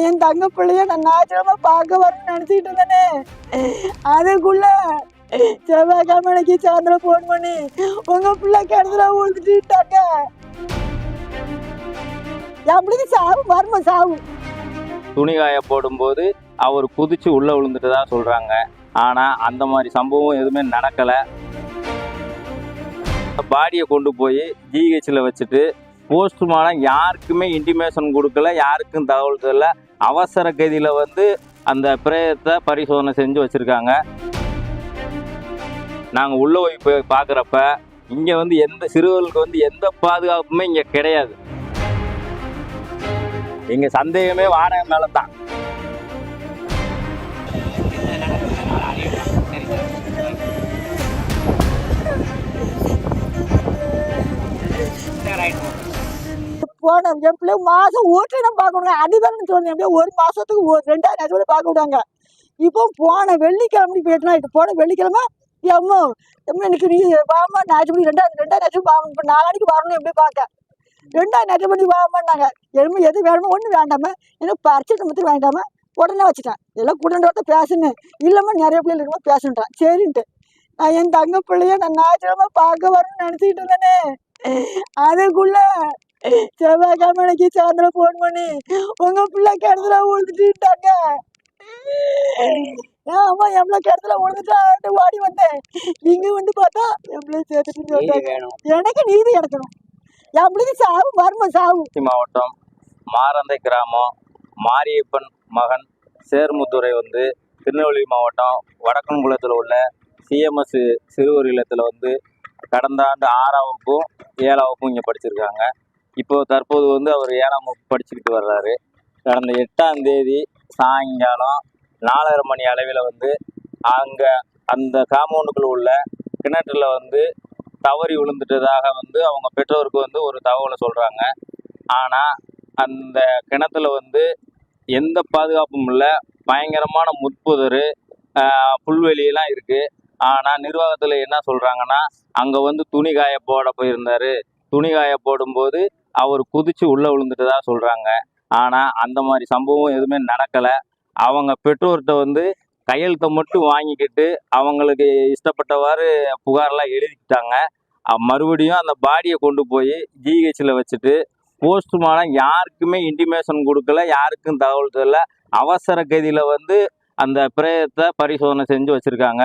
என் தங்க பிள்ளைய நான் ஞாயிற்றுக்கிழமை பார்க்க வரணும்னு நினச்சிக்கிட்டு இருந்தேனே. அதுக்குள்ள செவ்வாய்க்கிழமைக்கு சாயந்தரம் ஃபோன் பண்ணி உங்க பிள்ளை கிணத்துல விழுந்துட்டாங்க. எப்படி சாவு மர்ம சாவு. துணி காய போடும்போது அவர் குதிச்சு உள்ள விழுந்துட்டதா சொல்றாங்க. ஆனா அந்த மாதிரி சம்பவம் எதுவுமே நடக்கல. பாடியை கொண்டு போய் ஜிஹெச்ல வச்சுட்டு போஸ்ட்மார்டம் யாருக்குமே இன்டிமேஷன் கொடுக்கல, யாருக்கும் தகவல் தெரியல. அவசர கதியில அந்த பிரேதத்தை பரிசோதனை செஞ்சு வச்சிருக்காங்க. நாங்கள் உள்ள போய் பார்க்குறப்ப இங்கே எந்த சிறுவர்களுக்கு எந்த பாதுகாப்புமே இங்கே கிடையாது. எங்க சந்தேகமே வாடகை மேல தான். போன என் பிள்ளை மாசம் ஓட்டுலாம் பார்க்கணுங்க. அடிதானு சொன்னேன். எப்படியோ ஒரு மாசத்துக்கு 2000 பார்க்க விட்டாங்க. இப்போ போன வெள்ளிக்கிழமை போயிட்டுனா போன வெள்ளிக்கிழமை எம்மோ எனக்கு நீ வாமா ஞாயிற்றுப்படி 2000 வாங்க. இப்போ 4 நாளைக்கு வரணும். எப்படி பார்க்க 2000 பண்ணி வாமான்னாங்க. எதுவுமே எது வேணுமோ ஒன்றும் வேண்டாம எனக்கு பறிச்சுட்டு மட்டும் வேண்டாம உடனே வச்சுட்டேன். எல்லாம் கூட்டத்தை பேசுனேன். இல்லைம்மா நிறைய பிள்ளைகள் இருக்கும்போது பேசுன்ட்டான். சரின்ட்டு நான் என் தங்க பிள்ளைய நான் ஞாயிற்றுக்கிழமை பார்க்க வரணும்னு நினச்சிக்கிட்டு இருந்தேனே. அதுக்குள்ள செவ்வாய்க்கிழமைக்கு சாயந்தரம் ஃபோன் பண்ணி உங்க பிள்ளை கிணத்துல விழுந்துட்டாங்க. ஆமா எவ்வளோ கிணத்துல விழுந்துட்டான்ட்டு ஓடி வந்தேன். இங்க பார்த்தா எவ்வளோ சேர்த்துட்டு சொல்லிட்டாங்க. எனக்கு நீதி கிடைக்கணும். எப்படி சாவு மர்ம சாவு. மாவட்டம் மாரந்தை கிராமம் மாரியப்பன் மகன் சேர்முத்துறை திருநெல்வேலி மாவட்டம் வடக்கன்குளத்தில் உள்ள சிஎம்எஸ் சிறுவர் இல்லத்தில் கடந்த ஆண்டு 6ஆம் வகுப்பும் 7ஆம் வகுப்பும் இங்கே படிச்சிருக்காங்க. இப்போ தற்போது அவர் 7ஆம் வகுப்பு படிச்சுக்கிட்டு வர்றாரு. கடந்த 8ஆம் தேதி சாயங்காலம் 4:30 மணி அளவில் அங்கே அந்த காம்பவுண்டுக்குள்ள உள்ள கிணற்றுல தவறி விழுந்துட்டதாக அவங்க பெற்றோருக்கு ஒரு தகவலை சொல்கிறாங்க. ஆனால் அந்த கிணத்துல எந்த பாதுகாப்பும் இல்லை. பயங்கரமான முட்புதர், புல்வெளியெல்லாம் இருக்குது. ஆனால் நிர்வாகத்தில் என்ன சொல்கிறாங்கன்னா, அங்கே துணி காய போட போயிருந்தார். துணி காய போடும்போது அவர் குதிச்சு உள்ளே விழுந்துட்டதா சொல்கிறாங்க. ஆனால் அந்த மாதிரி சம்பவம் எதுவுமே நடக்கலை. அவங்க பெற்றோர்கிட்ட கையெழுத்தை மட்டும் வாங்கிக்கிட்டு அவங்களுக்கு இஷ்டப்பட்டவாறு புகாரெலாம் எழுதிக்கிட்டாங்க. மறுபடியும் அந்த பாடியை கொண்டு போய் ஜிஹெச்சில் வச்சுட்டு போஸ்ட்மார்டம் யாருக்குமே இன்டிமேஷன் கொடுக்கல, யாருக்கும் தகவல் தெரியல. அவசர கதியில் அந்த பிரேதத்தை பரிசோதனை செஞ்சு வச்சுருக்காங்க.